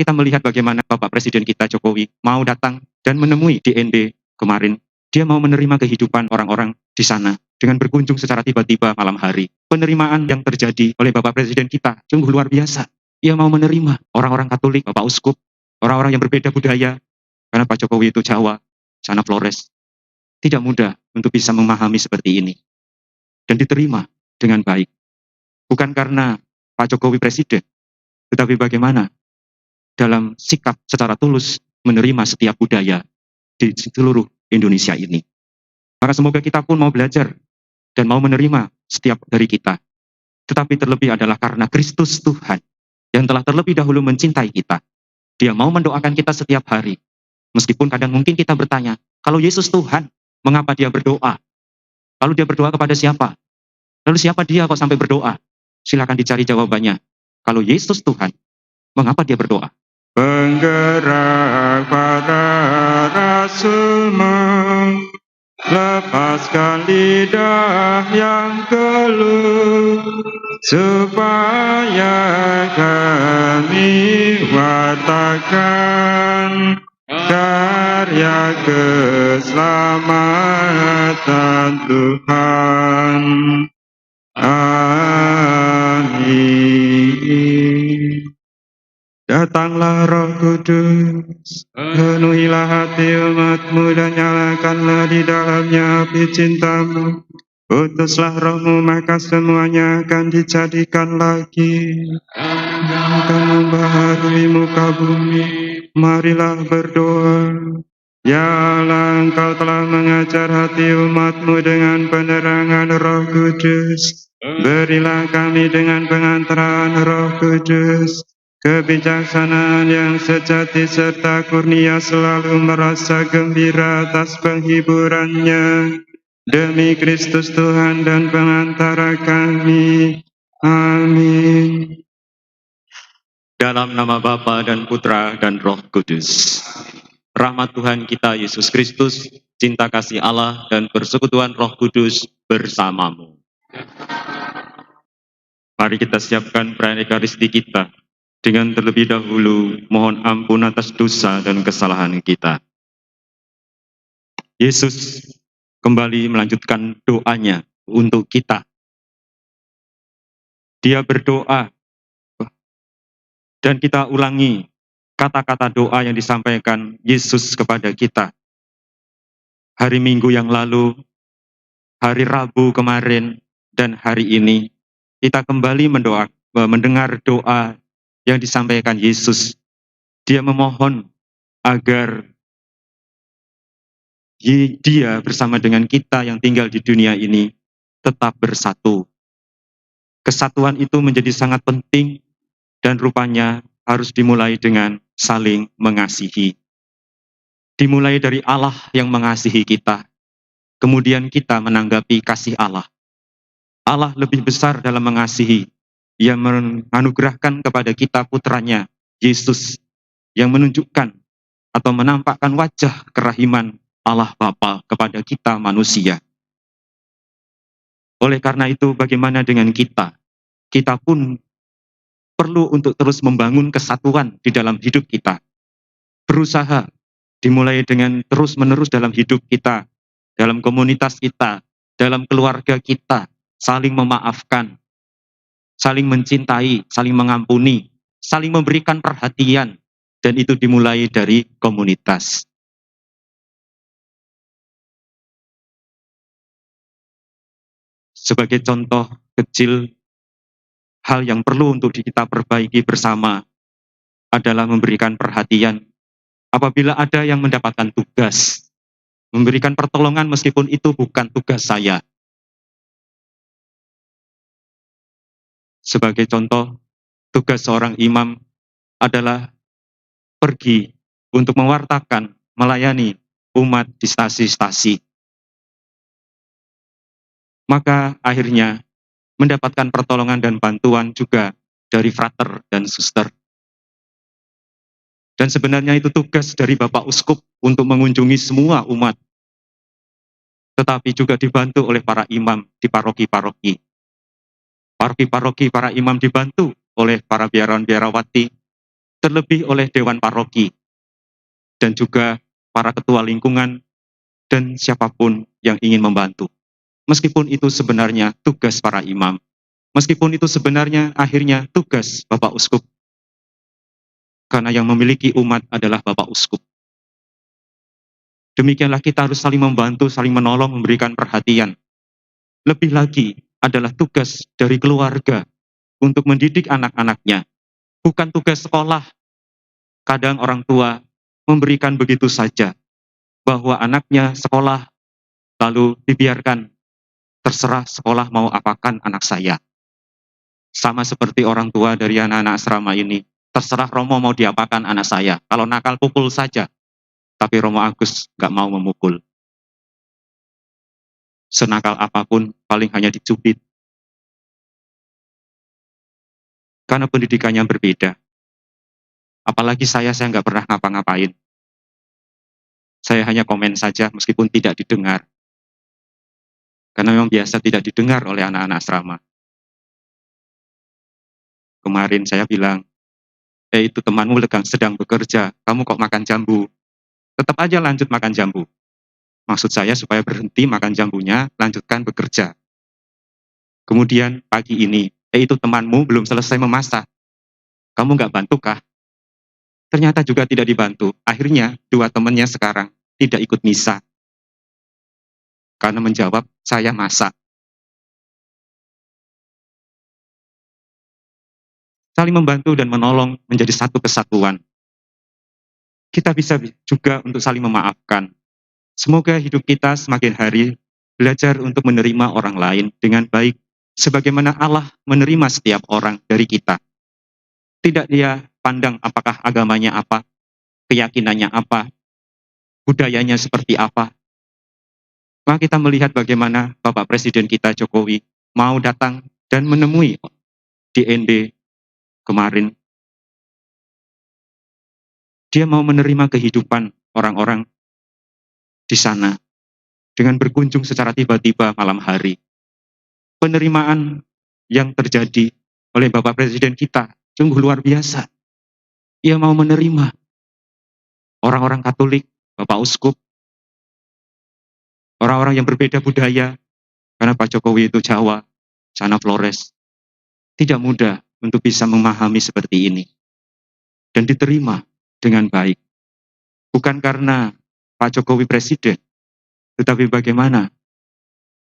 kita melihat bagaimana Bapak Presiden kita Jokowi mau datang dan menemui DND kemarin. Dia mau menerima kehidupan orang-orang di sana dengan berkunjung secara tiba-tiba malam hari. Penerimaan yang terjadi oleh Bapak Presiden kita sungguh luar biasa. Ia mau menerima orang-orang Katolik, Bapak Uskup, orang-orang yang berbeda budaya. Karena Pak Jokowi itu Jawa, sana Flores. Tidak mudah untuk bisa memahami seperti ini. Dan diterima dengan baik. Bukan karena Pak Jokowi Presiden, tetapi bagaimana dalam sikap secara tulus menerima setiap budaya di seluruh Indonesia ini. Maka semoga kita pun mau belajar dan mau menerima setiap dari kita. Tetapi terlebih adalah karena Kristus Tuhan yang telah terlebih dahulu mencintai kita. Dia mau mendoakan kita setiap hari. Meskipun kadang mungkin kita bertanya, kalau Yesus Tuhan, mengapa dia berdoa? Lalu dia berdoa kepada siapa? Lalu siapa dia kok sampai berdoa? Silakan dicari jawabannya. Kalau Yesus Tuhan, mengapa dia berdoa? Penggerak para rasul lepaskan lidah yang keluh, supaya kami wartakan karya keselamatan Tuhan. Amin. Datanglah Roh Kudus, penuhilah hati umat-Mu dan nyalakanlah di dalamnya api cinta-Mu. Utuslah Roh-Mu, maka semuanya akan dijadikan lagi. Akan membaharui muka bumi. Marilah berdoa. Ya Allah, Engkau telah mengajar hati umat-Mu dengan penerangan Roh Kudus. Berilah kami dengan pengantaran Roh Kudus kebijaksanaan yang sejati serta kurnia selalu merasa gembira atas penghiburannya. Demi Kristus Tuhan dan pengantara kami. Amin. Dalam nama Bapa dan Putra dan Roh Kudus. Rahmat Tuhan kita Yesus Kristus, cinta kasih Allah dan persekutuan Roh Kudus bersamamu. Mari kita siapkan perayaan Ekaristi kita. Dengan terlebih dahulu mohon ampun atas dosa dan kesalahan kita. Yesus kembali melanjutkan doanya untuk kita. Dia berdoa dan kita ulangi kata-kata doa yang disampaikan Yesus kepada kita. Hari Minggu yang lalu, hari Rabu kemarin, dan hari ini kita kembali mendengar doa yang disampaikan Yesus. Dia memohon agar dia bersama dengan kita yang tinggal di dunia ini tetap bersatu. Kesatuan itu menjadi sangat penting dan rupanya harus dimulai dengan saling mengasihi. Dimulai dari Allah yang mengasihi kita, kemudian kita menanggapi kasih Allah. Allah lebih besar dalam mengasihi. Ia menganugerahkan kepada kita putranya, Yesus, yang menunjukkan atau menampakkan wajah kerahiman Allah Bapa kepada kita manusia. Oleh karena itu, bagaimana dengan kita? Kita pun perlu untuk terus membangun kesatuan di dalam hidup kita. Berusaha dimulai dengan terus-menerus dalam hidup kita, dalam komunitas kita, dalam keluarga kita, saling memaafkan, saling mencintai, saling mengampuni, saling memberikan perhatian, dan itu dimulai dari komunitas. Sebagai contoh kecil, hal yang perlu untuk kita perbaiki bersama adalah memberikan perhatian. Apabila ada yang mendapatkan tugas, memberikan pertolongan meskipun itu bukan tugas saya. Sebagai contoh, tugas seorang imam adalah pergi untuk mewartakan, melayani umat di stasi-stasi. Maka akhirnya mendapatkan pertolongan dan bantuan juga dari frater dan suster. Dan sebenarnya itu tugas dari Bapak Uskup untuk mengunjungi semua umat. Tetapi juga dibantu oleh para imam di paroki-paroki. Paroki-paroki para imam dibantu oleh para biarawan-biarawati. terlebih oleh Dewan Paroki, dan juga para ketua lingkungan, dan siapapun yang ingin membantu. Meskipun itu sebenarnya tugas para imam, meskipun itu sebenarnya akhirnya tugas Bapak Uskup, karena yang memiliki umat adalah Bapak Uskup. Demikianlah kita harus saling membantu, saling menolong, memberikan perhatian. Lebih lagi adalah tugas dari keluarga untuk mendidik anak-anaknya, bukan tugas sekolah. Kadang orang tua memberikan begitu saja, bahwa anaknya sekolah, lalu dibiarkan, terserah sekolah mau apakan anak saya. Sama seperti orang tua dari anak-anak asrama ini, terserah Romo mau diapakan anak saya. Kalau nakal pukul saja, tapi Romo Agus gak mau memukul. Senakal apapun, paling hanya dicubit. Karena pendidikannya berbeda. Apalagi saya gak pernah ngapa-ngapain. Saya hanya komen saja meskipun tidak didengar. Karena memang biasa tidak didengar oleh anak-anak asrama. Kemarin saya bilang, itu temanmu sedang bekerja, kamu kok makan jambu? Tetap aja lanjut makan jambu. Maksud saya supaya berhenti makan jambunya, lanjutkan bekerja. Kemudian pagi ini, itu temanmu belum selesai memasak. Kamu nggak bantu kah? Ternyata juga tidak dibantu. Akhirnya dua temannya sekarang tidak ikut misa. Karena menjawab, saya masak. Saling membantu dan menolong menjadi satu kesatuan. Kita bisa juga untuk saling memaafkan. Semoga hidup kita semakin hari belajar untuk menerima orang lain dengan baik, sebagaimana Allah menerima setiap orang dari kita. Tidak dia pandang apakah agamanya apa, keyakinannya apa, budayanya seperti apa. Maka kita melihat bagaimana Bapak Presiden kita Jokowi mau datang dan menemui di ND kemarin. Dia mau menerima kehidupan orang-orang di sana dengan berkunjung secara tiba-tiba malam hari. Penerimaan yang terjadi oleh Bapak Presiden kita sungguh luar biasa. Ia mau menerima orang-orang Katolik, Bapak Uskup, orang-orang yang berbeda budaya, karena Pak Jokowi itu Jawa, sana Flores. Tidak mudah untuk bisa memahami seperti ini. Dan diterima dengan baik. Bukan karena Pak Jokowi Presiden, tetapi bagaimana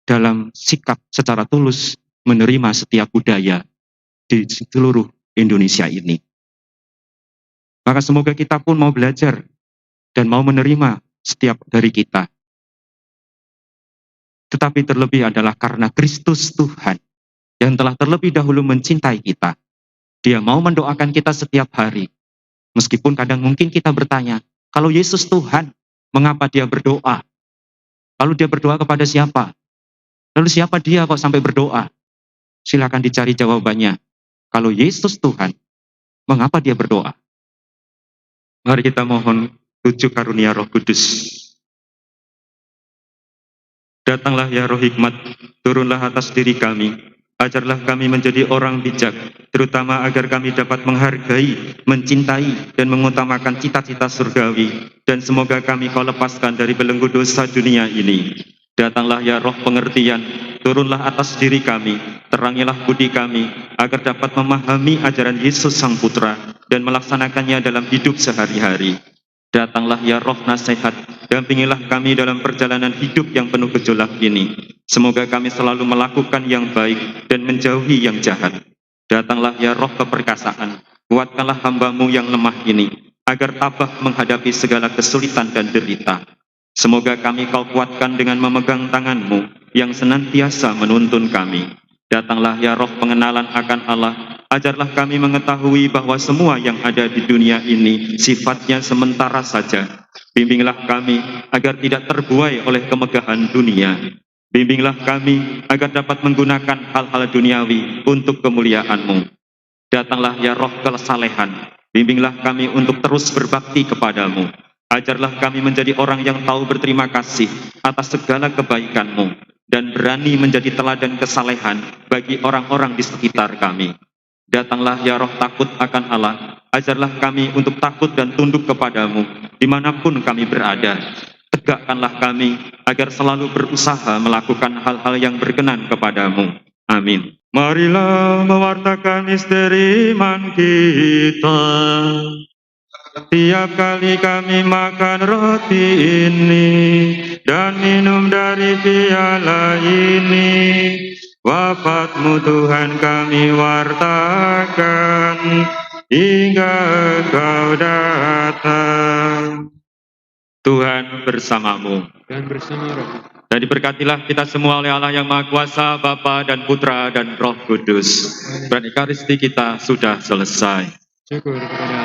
dalam sikap secara tulus menerima setiap budaya di seluruh Indonesia ini. Maka semoga kita pun mau belajar dan mau menerima setiap dari kita. Tetapi terlebih adalah karena Kristus Tuhan yang telah terlebih dahulu mencintai kita. Dia mau mendoakan kita setiap hari. Meskipun kadang mungkin kita bertanya, kalau Yesus Tuhan, mengapa dia berdoa? Lalu dia berdoa kepada siapa? Lalu siapa dia kok sampai berdoa? Silakan dicari jawabannya. Kalau Yesus Tuhan, mengapa dia berdoa? Mari kita mohon tujuh karunia Roh Kudus. Datanglah ya Roh Hikmat, turunlah atas diri kami, ajarlah kami menjadi orang bijak, terutama agar kami dapat menghargai, mencintai, dan mengutamakan cita-cita surgawi, dan semoga kami kau lepaskan dari belenggu dosa dunia ini. Datanglah ya Roh pengertian, turunlah atas diri kami, terangilah budi kami, agar dapat memahami ajaran Yesus Sang Putra, dan melaksanakannya dalam hidup sehari-hari. Datanglah ya Roh nasihat, dampingilah kami dalam perjalanan hidup yang penuh gejolak ini. Semoga kami selalu melakukan yang baik dan menjauhi yang jahat. Datanglah ya Roh keperkasaan, kuatkanlah hamba-Mu yang lemah ini, agar tabah menghadapi segala kesulitan dan derita. Semoga kami kau kuatkan dengan memegang tangan-Mu yang senantiasa menuntun kami. Datanglah ya Roh pengenalan akan Allah, ajarlah kami mengetahui bahwa semua yang ada di dunia ini sifatnya sementara saja. Bimbinglah kami agar tidak terbuai oleh kemegahan dunia. Bimbinglah kami agar dapat menggunakan hal-hal duniawi untuk kemuliaan-Mu. Datanglah ya Roh kesalehan, bimbinglah kami untuk terus berbakti kepadamu. Ajarlah kami menjadi orang yang tahu berterima kasih atas segala kebaikan-Mu dan berani menjadi teladan kesalehan bagi orang-orang di sekitar kami. Datanglah ya roh takut akan Allah, ajarlah kami untuk takut dan tunduk kepadamu, dimanapun kami berada. Tegakkanlah kami agar selalu berusaha melakukan hal-hal yang berkenan kepadamu. Amin. Marilah mewartakan misteri iman kita. Tiap kali kami makan roti ini dan minum dari piala ini, wafat-Mu Tuhan kami wartakan hingga Engkau datang. Tuhan bersamamu. Dan bersama roh. Dan diberkatilah kita semua oleh Allah yang Maha Kuasa, Bapa dan Putra dan Roh Kudus. Dan Ekaristi kita sudah selesai. Syukur kepada